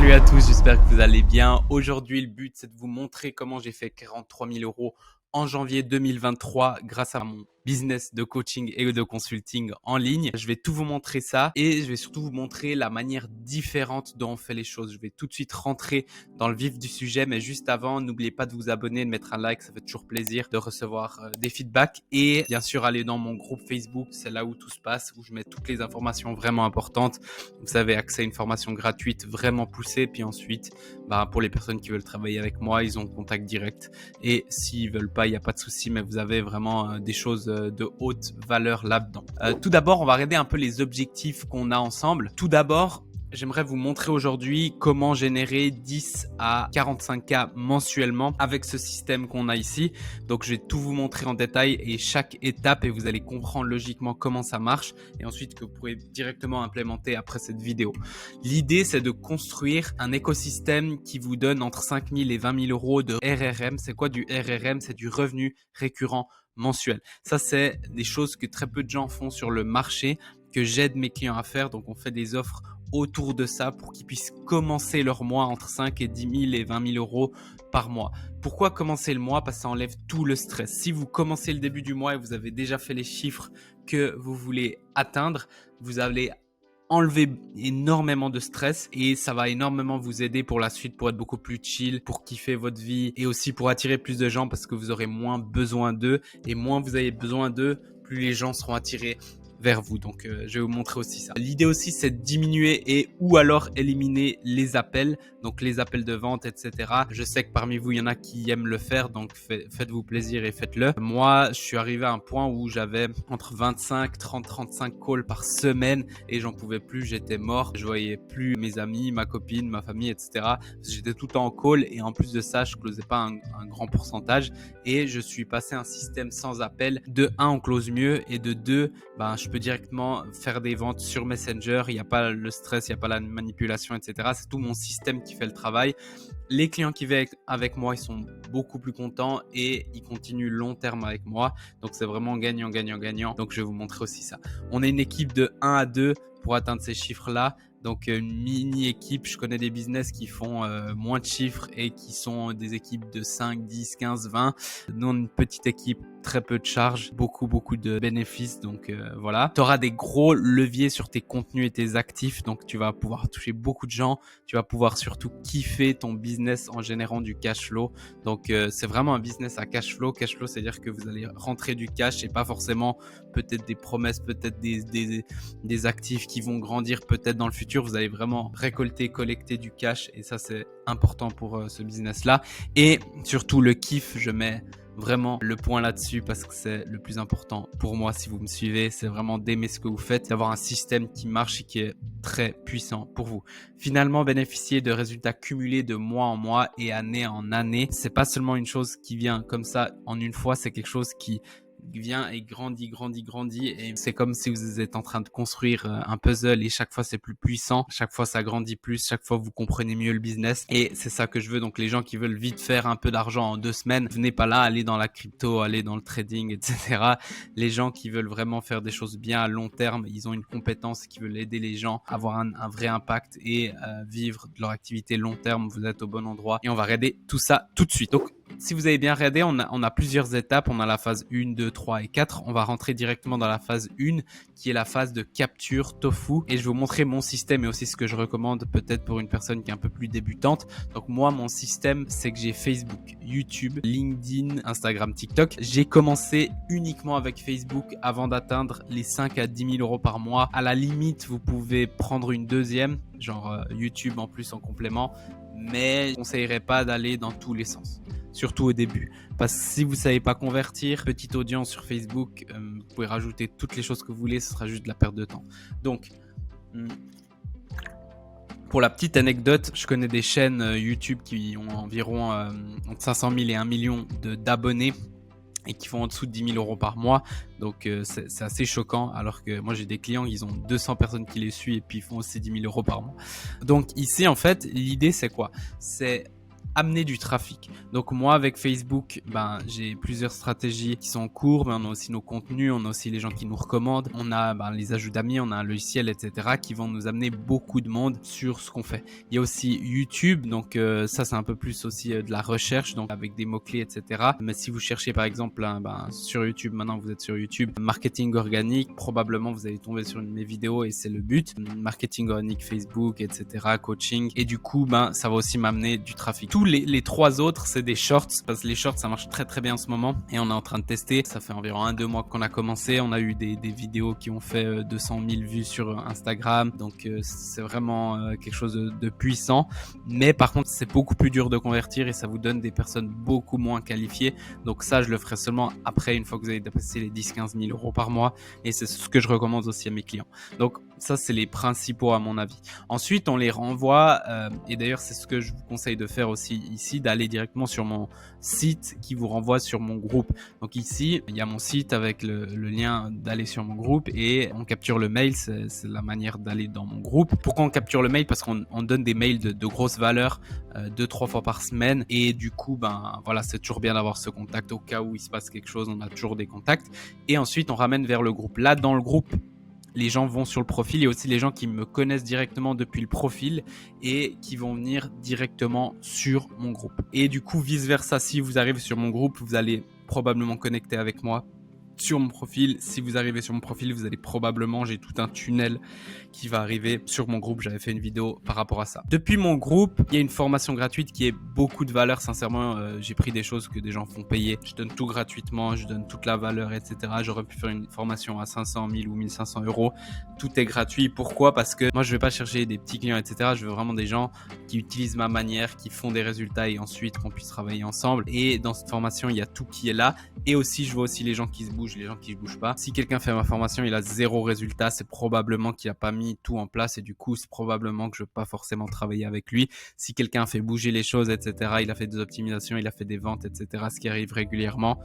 Salut à tous, j'espère que vous allez bien. Aujourd'hui, le but, c'est de vous montrer comment j'ai fait 43 000 euros en janvier 2023 grâce à mon business de coaching et de consulting en ligne. Je vais tout vous montrer ça et je vais surtout vous montrer la manière différente dont on fait les choses. Je vais tout de suite rentrer dans le vif du sujet, mais juste avant, n'oubliez pas de vous abonner, de mettre un like, ça fait toujours plaisir de recevoir des feedbacks et bien sûr aller dans mon groupe Facebook, c'est là où tout se passe, où je mets toutes les informations vraiment importantes. Vous avez accès à une formation gratuite vraiment poussée, puis ensuite, pour les personnes qui veulent travailler avec moi, ils ont contact direct et s'ils veulent pas, il n'y a pas de souci, mais vous avez vraiment des choses de haute valeur là-dedans. Tout d'abord, on va regarder un peu les objectifs qu'on a ensemble. Tout d'abord, j'aimerais vous montrer aujourd'hui comment générer 10 à 45K mensuellement avec ce système qu'on a ici. Donc, je vais tout vous montrer en détail et chaque étape et vous allez comprendre logiquement comment ça marche et ensuite que vous pourrez directement implémenter après cette vidéo. L'idée, c'est de construire un écosystème qui vous donne entre 5 000 et 20 000 euros de RRM. C'est quoi du RRM? C'est du revenu récurrent mensuel. Ça, c'est des choses que très peu de gens font sur le marché, que j'aide mes clients à faire. Donc, on fait des offres autour de ça pour qu'ils puissent commencer leur mois entre 5 et 10 000 et 20 000 euros par mois. Pourquoi commencer le mois? Parce que ça enlève tout le stress. Si vous commencez le début du mois et vous avez déjà fait les chiffres que vous voulez atteindre, vous allez enlever énormément de stress et ça va énormément vous aider pour la suite, pour être beaucoup plus chill, pour kiffer votre vie et aussi pour attirer plus de gens parce que vous aurez moins besoin d'eux et moins vous avez besoin d'eux, plus les gens seront attirés vers vous. Donc, je vais vous montrer aussi ça. L'idée aussi, c'est de diminuer et ou alors éliminer les appels, donc les appels de vente, etc. Je sais que parmi vous, il y en a qui aiment le faire, donc faites-vous plaisir et faites-le. Moi, je suis arrivé à un point où j'avais entre 25, 30, 35 calls par semaine et j'en pouvais plus, j'étais mort. Je voyais plus mes amis, ma copine, ma famille, etc. J'étais tout le temps en call et en plus de ça, je closais pas un grand pourcentage et je suis passé à un système sans appel. De 1, on close mieux et de 2, je peux directement faire des ventes sur Messenger. Il n'y a pas le stress, il n'y a pas la manipulation, etc. C'est tout mon système qui fait le travail. Les clients qui viennent avec moi, ils sont beaucoup plus contents et ils continuent long terme avec moi. Donc, c'est vraiment gagnant, gagnant, gagnant. Donc, je vais vous montrer aussi ça. On est une équipe de 1 à 2 pour atteindre ces chiffres-là. Donc, une mini-équipe, je connais des business qui font moins de chiffres et qui sont des équipes de 5, 10, 15, 20. Nous, on est une petite équipe, très peu de charges, beaucoup de bénéfices. Donc, voilà. Tu auras des gros leviers sur tes contenus et tes actifs. Donc, tu vas pouvoir toucher beaucoup de gens. Tu vas pouvoir surtout kiffer ton business en générant du cash flow. Donc, c'est vraiment un business à cash flow. Cash flow, c'est-à-dire que vous allez rentrer du cash et pas forcément peut-être des promesses, peut-être des actifs qui vont grandir peut-être dans le futur. Vous allez vraiment récolter, collecter du cash et ça, c'est important pour ce business-là. Et surtout, le kiff, je mets vraiment le point là-dessus parce que c'est le plus important pour moi. Si vous me suivez, c'est vraiment d'aimer ce que vous faites, d'avoir un système qui marche et qui est très puissant pour vous. Finalement, bénéficier de résultats cumulés de mois en mois et année en année, c'est pas seulement une chose qui vient comme ça en une fois, c'est quelque chose qui vient et grandit et c'est comme si vous êtes en train de construire un puzzle et chaque fois c'est plus puissant, chaque fois ça grandit plus, chaque fois vous comprenez mieux le business et c'est ça que je veux. Donc les gens qui veulent vite faire un peu d'argent en 2 semaines, venez pas là, allez dans la crypto, allez dans le trading, etc. Les gens qui veulent vraiment faire des choses bien à long terme, ils ont une compétence, qui veulent aider les gens à avoir un vrai impact et vivre de leur activité long terme, vous êtes au bon endroit et on va regarder tout ça tout de suite. Donc si vous avez bien regardé, on a plusieurs étapes. On a la phase 1, 2, 3 et 4. On va rentrer directement dans la phase 1 qui est la phase de capture tofu. Et je vais vous montrer mon système et aussi ce que je recommande peut-être pour une personne qui est un peu plus débutante. Donc moi, mon système, c'est que j'ai Facebook, YouTube, LinkedIn, Instagram, TikTok. J'ai commencé uniquement avec Facebook avant d'atteindre les 5 à 10 000 euros par mois. À la limite, vous pouvez prendre une deuxième, genre YouTube en plus en complément. Mais je ne conseillerais pas d'aller dans tous les sens, surtout au début. Parce que si vous ne savez pas convertir, petite audience sur Facebook, vous pouvez rajouter toutes les choses que vous voulez, ce sera juste de la perte de temps. Donc, pour la petite anecdote, je connais des chaînes YouTube qui ont environ entre 500 000 et 1 million d'abonnés et qui font en dessous de 10 000 euros par mois. Donc, c'est assez choquant. Alors que moi, j'ai des clients, ils ont 200 personnes qui les suivent et puis ils font aussi 10 000 euros par mois. Donc, ici, en fait, l'idée, c'est quoi? C'est amener du trafic. Donc moi avec Facebook, j'ai plusieurs stratégies qui sont en cours, mais on a aussi nos contenus, on a aussi les gens qui nous recommandent, on a les ajouts d'amis, on a un logiciel, etc. qui vont nous amener beaucoup de monde sur ce qu'on fait. Il y a aussi YouTube, donc ça c'est un peu plus aussi de la recherche, donc avec des mots-clés, etc. Mais si vous cherchez par exemple sur YouTube, maintenant vous êtes sur YouTube, marketing organique, probablement vous allez tomber sur une de mes vidéos et c'est le but. Marketing organique Facebook, etc. Coaching. Et du coup, ça va aussi m'amener du trafic. Tous les trois autres, c'est des shorts, parce que les shorts, ça marche très très bien en ce moment. Et on est en train de tester. Ça fait environ 1-2 mois qu'on a commencé. On a eu des vidéos qui ont fait 200 000 vues sur Instagram. Donc, c'est vraiment quelque chose de puissant. Mais par contre, c'est beaucoup plus dur de convertir et ça vous donne des personnes beaucoup moins qualifiées. Donc ça, je le ferai seulement après, une fois que vous avez dépassé les 10-15 000 euros par mois. Et c'est ce que je recommande aussi à mes clients. Donc ça, c'est les principaux à mon avis. Ensuite, on les renvoie et d'ailleurs, c'est ce que je vous conseille de faire aussi ici, d'aller directement sur mon site qui vous renvoie sur mon groupe. Donc ici, il y a mon site avec le lien d'aller sur mon groupe et on capture le mail, c'est la manière d'aller dans mon groupe. Pourquoi on capture le mail? Parce qu'on donne des mails de grosse valeur 2-3 fois par semaine et du coup, voilà, c'est toujours bien d'avoir ce contact au cas où il se passe quelque chose, on a toujours des contacts. Et ensuite, on ramène vers le groupe. Là, dans le groupe, les gens vont sur le profil. Il y a aussi les gens qui me connaissent directement depuis le profil et qui vont venir directement sur mon groupe. Et du coup, vice versa, si vous arrivez sur mon groupe, vous allez probablement connecter avec moi sur mon profil. Si vous arrivez sur mon profil, vous allez probablement, j'ai tout un tunnel qui va arriver sur mon groupe. J'avais fait une vidéo par rapport à ça. Depuis mon groupe, il y a une formation gratuite qui est beaucoup de valeur. Sincèrement, j'ai pris des choses que des gens font payer. Je donne tout gratuitement, je donne toute la valeur, etc. J'aurais pu faire une formation à 500, 1000 ou 1500 euros. Tout est gratuit. Pourquoi? Parce que moi, je vais pas chercher des petits clients, etc. Je veux vraiment des gens qui utilisent ma manière, qui font des résultats et ensuite qu'on puisse travailler ensemble. Et dans cette formation, il y a tout qui est là. Et aussi, je vois aussi les gens qui se bougent, les gens qui ne bougent pas. Si quelqu'un fait ma formation, il a 0 résultat, c'est probablement qu'il n'a pas mis tout en place et du coup, c'est probablement que je ne veux pas forcément travailler avec lui. Si quelqu'un fait bouger les choses, etc., il a fait des optimisations, il a fait des ventes, etc., ce qui arrive régulièrement,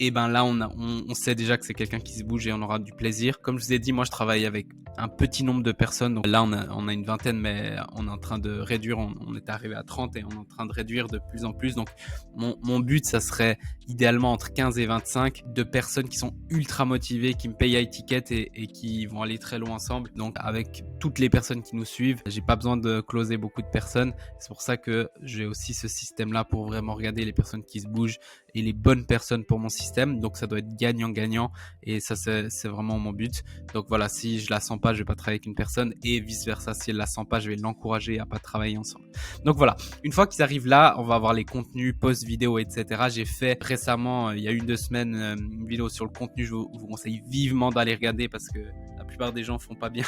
et là, on sait déjà que c'est quelqu'un qui se bouge et on aura du plaisir. Comme je vous ai dit, moi, je travaille avec un petit nombre de personnes. Donc là, on a une vingtaine, mais on est en train de réduire. On est arrivé à 30 et on est en train de réduire de plus en plus. Donc, mon but, ça serait idéalement entre 15 et 25 de personnes qui sont ultra motivées, qui me payent à étiquette et qui vont aller très loin ensemble. Donc, avec toutes les personnes qui nous suivent, j'ai pas besoin de closer beaucoup de personnes. C'est pour ça que j'ai aussi ce système-là pour vraiment regarder les personnes qui se bougent et les bonnes personnes pour mon système. Donc ça doit être gagnant-gagnant et ça c'est vraiment mon but. Donc voilà, si je la sens pas, je vais pas travailler avec une personne et vice versa, si elle la sent pas, je vais l'encourager à pas travailler ensemble. Donc voilà, une fois qu'ils arrivent là, on va avoir les contenus, post vidéo, etc. J'ai fait récemment, il y a 1-2 semaines, une vidéo sur le contenu. Je vous conseille vivement d'aller regarder parce que la plupart des gens font pas bien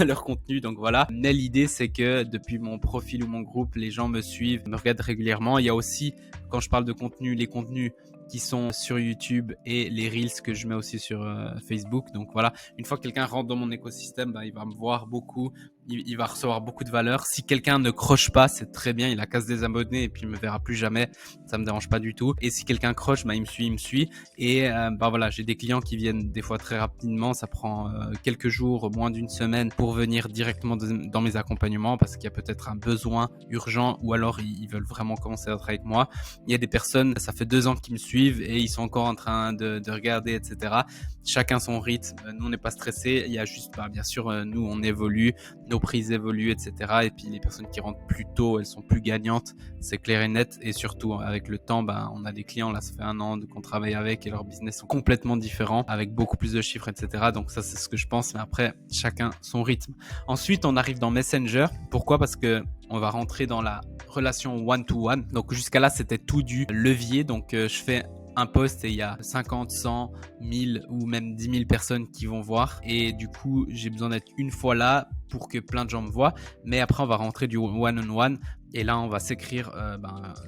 leur contenu, donc voilà. Mais l'idée, c'est que depuis mon profil ou mon groupe, les gens me suivent, me regardent régulièrement. Il y a aussi, quand je parle de contenu, les contenus qui sont sur YouTube et les Reels que je mets aussi sur Facebook. Donc voilà, une fois que quelqu'un rentre dans mon écosystème, il va me voir beaucoup, il va recevoir beaucoup de valeur. Si quelqu'un ne croche pas, c'est très bien, il a qu'à se désabonner et puis il me verra plus jamais, ça me dérange pas du tout. Et si quelqu'un croche, il me suit. Et voilà, j'ai des clients qui viennent des fois très rapidement, ça prend quelques jours, moins d'une semaine pour venir directement dans mes accompagnements parce qu'il y a peut-être un besoin urgent ou alors ils veulent vraiment commencer à travailler avec moi. Il y a des personnes, ça fait 2 ans qu'ils me suivent et ils sont encore en train de regarder, etc. Chacun son rythme, nous on n'est pas stressé, il y a juste, bien sûr, nous on évolue, nos prises évoluent, etc. Et puis les personnes qui rentrent plus tôt, elles sont plus gagnantes, c'est clair et net. Et surtout avec le temps, on a des clients, là ça fait 1 an qu'on travaille avec et leurs business sont complètement différents, avec beaucoup plus de chiffres, etc. Donc ça c'est ce que je pense, mais après chacun son rythme. Ensuite on arrive dans Messenger. Pourquoi? Parce que on va rentrer dans la relation one-to-one. Donc jusqu'à là c'était tout du levier, donc je fais un post et il y a 50, 100, 1000 ou même 10 000 personnes qui vont voir et du coup j'ai besoin d'être une fois là pour que plein de gens me voient. Mais après on va rentrer du one-on-one et là on va s'écrire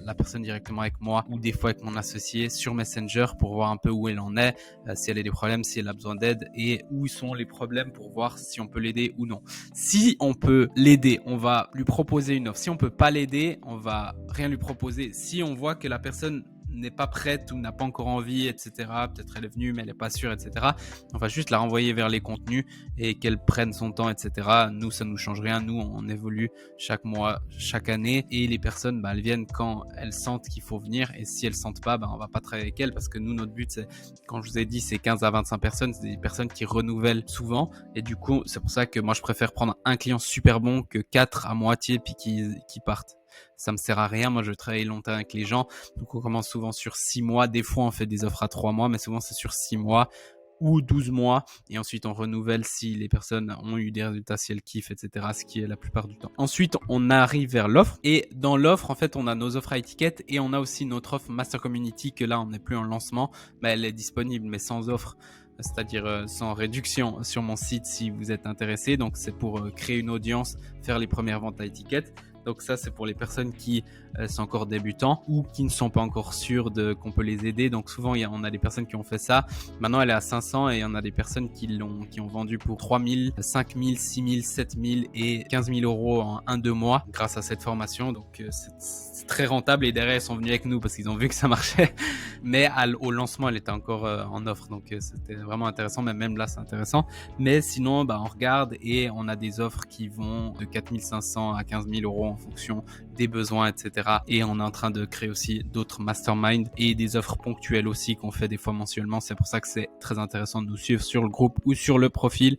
la personne directement avec moi ou des fois avec mon associé sur Messenger pour voir un peu où elle en est, si elle a des problèmes, si elle a besoin d'aide et où sont les problèmes pour voir si on peut l'aider ou non. Si on peut l'aider, on va lui proposer une offre. Si on peut pas l'aider, on va rien lui proposer. Si on voit que la personne n'est pas prête ou n'a pas encore envie, etc. Peut-être elle est venue mais elle n'est pas sûre, etc. On va juste la renvoyer vers les contenus et qu'elle prenne son temps, etc. Nous, ça nous change rien. Nous, on évolue chaque mois, chaque année, et les personnes, elles viennent quand elles sentent qu'il faut venir, et si elles sentent pas, on va pas travailler avec elles, parce que nous, notre but, c'est, quand je vous ai dit, c'est 15 à 25 personnes, c'est des personnes qui renouvellent souvent, et du coup, c'est pour ça que moi, je préfère prendre un client super bon que 4 à moitié puis qui partent. Ça me sert à rien. Moi, je travaille longtemps avec les gens. Donc, on commence souvent sur 6 mois. Des fois, on fait des offres à 3 mois, mais souvent, c'est sur 6 mois ou 12 mois. Et ensuite, on renouvelle si les personnes ont eu des résultats, si elles kiffent, etc. Ce qui est la plupart du temps. Ensuite, on arrive vers l'offre. Et dans l'offre, en fait, on a nos offres à étiquette et on a aussi notre offre Master Community que là, on n'est plus en lancement. Mais elle est disponible, mais sans offre. C'est-à-dire sans réduction sur mon site si vous êtes intéressé. Donc, c'est pour créer une audience, faire les premières ventes à étiquette. Donc ça, c'est pour les personnes qui sont encore débutants ou qui ne sont pas encore sûrs qu'on peut les aider. Donc souvent, on a des personnes qui ont fait ça. Maintenant, elle est à 500 et on a des personnes qui ont vendu pour 3000, 5000, 6000, 7000 et 15 000 euros en 1-2 mois grâce à cette formation. Donc c'est très rentable et derrière, ils sont venus avec nous parce qu'ils ont vu que ça marchait. Mais au lancement, elle était encore en offre. Donc c'était vraiment intéressant. Même là, c'est intéressant. Mais sinon, on regarde et on a des offres qui vont de 4500 à 15 000 euros en fonction des besoins, etc. Et on est en train de créer aussi d'autres masterminds et des offres ponctuelles aussi qu'on fait des fois mensuellement. C'est pour ça que c'est très intéressant de nous suivre sur le groupe ou sur le profil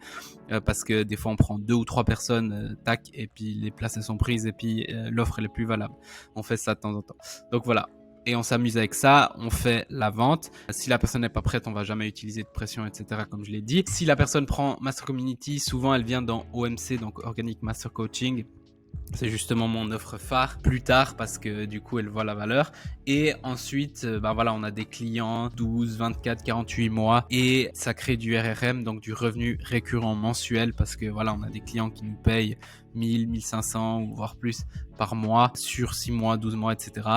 parce que des fois on prend 2 ou 3 personnes, tac, et puis les places elles sont prises et puis l'offre elle est plus valable. On fait ça de temps en temps. Donc voilà. Et on s'amuse avec ça, on fait la vente. Si la personne n'est pas prête, on va jamais utiliser de pression, etc. comme je l'ai dit. Si la personne prend Master Community, souvent elle vient dans OMC, donc Organic Master Coaching. C'est justement mon offre phare plus tard parce que du coup elle voit la valeur. Et ensuite on a des clients 12, 24, 48 mois et ça crée du RRM, donc du revenu récurrent mensuel, parce que on a des clients qui nous payent 1000, 1500 ou voire plus par mois sur 6 mois, 12 mois, etc.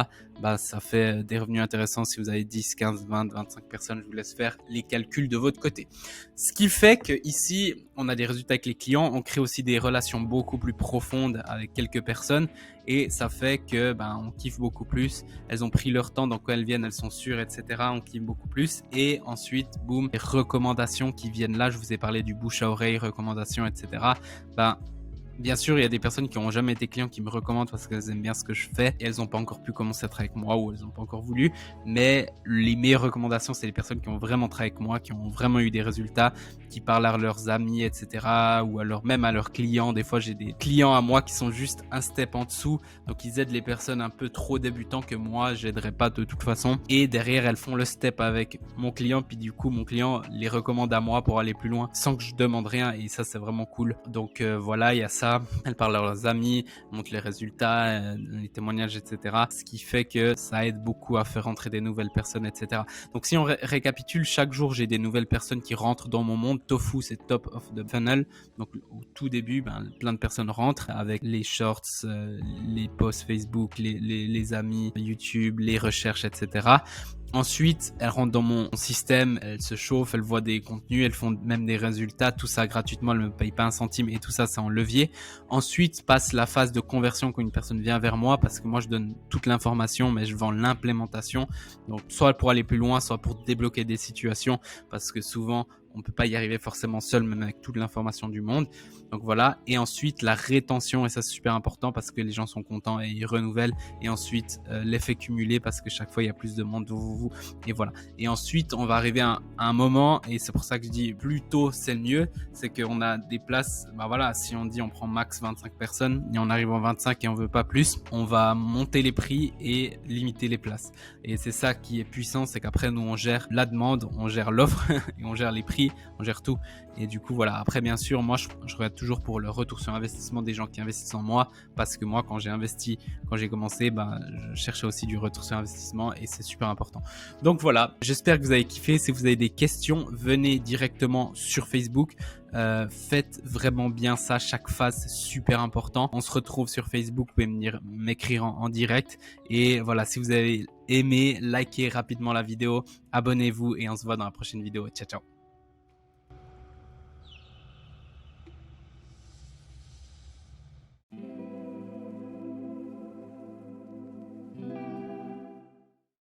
Ça fait des revenus intéressants. Si vous avez 10, 15, 20, 25 personnes, je vous laisse faire les calculs de votre côté. Ce qui fait que ici, on a des résultats avec les clients. On crée aussi des relations beaucoup plus profondes avec quelques personnes et ça fait que on kiffe beaucoup plus. Elles ont pris leur temps, donc quand elles viennent, elles sont sûres, etc. On kiffe beaucoup plus. Et ensuite, boum, les recommandations qui viennent là. Je vous ai parlé du bouche à oreille, recommandations, etc. Bien sûr, il y a des personnes qui n'ont jamais été clients qui me recommandent parce qu'elles aiment bien ce que je fais et elles n'ont pas encore pu commencer à travailler avec moi ou elles n'ont pas encore voulu. Mais les meilleures recommandations, c'est les personnes qui ont vraiment travaillé avec moi, qui ont vraiment eu des résultats, qui parlent à leurs amis, etc. ou même à leurs clients. Des fois, j'ai des clients à moi qui sont juste un step en dessous. Donc, ils aident les personnes un peu trop débutants que moi, j'aiderais pas de toute façon. Et derrière, elles font le step avec mon client. Puis du coup, mon client les recommande à moi pour aller plus loin sans que je demande rien. Et ça, c'est vraiment cool. Donc, voilà, il y a ça. Elles parlent à leurs amis, montrent les résultats, les témoignages, etc. Ce qui fait que ça aide beaucoup à faire rentrer des nouvelles personnes, etc. Donc si on récapitule, chaque jour j'ai des nouvelles personnes qui rentrent dans mon monde. Tofu, c'est top of the funnel. Donc au tout début, plein de personnes rentrent avec les shorts, les posts Facebook, les amis YouTube, les recherches, etc. Ensuite, elles rentrent dans mon système, elles se chauffent, elles voient des contenus, elles font même des résultats, tout ça gratuitement, elles ne me payent pas un centime et tout ça, c'est en levier. Ensuite, passe la phase de conversion quand une personne vient vers moi parce que moi, je donne toute l'information, mais je vends l'implémentation. Donc, soit pour aller plus loin, soit pour débloquer des situations parce que souvent, on ne peut pas y arriver forcément seul, même avec toute l'information du monde. Donc voilà. Et ensuite, la rétention, et ça c'est super important parce que les gens sont contents et ils renouvellent. Et ensuite, l'effet cumulé parce que chaque fois, il y a plus de monde. Et voilà. Et ensuite, on va arriver à un moment, et c'est pour ça que je dis plus tôt, c'est le mieux. C'est qu'on a des places, si on dit on prend max 25 personnes et on arrive en 25 et on veut pas plus, on va monter les prix et limiter les places. Et c'est ça qui est puissant, c'est qu'après, nous, on gère la demande, on gère l'offre et on gère les prix. On gère tout. Et du coup, voilà. Après, bien sûr, moi, je regarde toujours pour le retour sur investissement des gens qui investissent en moi. Parce que moi, quand j'ai investi, quand j'ai commencé, je cherchais aussi du retour sur investissement et c'est super important. Donc voilà. J'espère que vous avez kiffé. Si vous avez des questions, venez directement sur Facebook. Faites vraiment bien ça, chaque phase c'est super important. On se retrouve sur Facebook, vous pouvez venir m'écrire en direct et voilà, si vous avez aimé, likez rapidement la vidéo, abonnez-vous et on se voit dans la prochaine vidéo. Ciao ciao.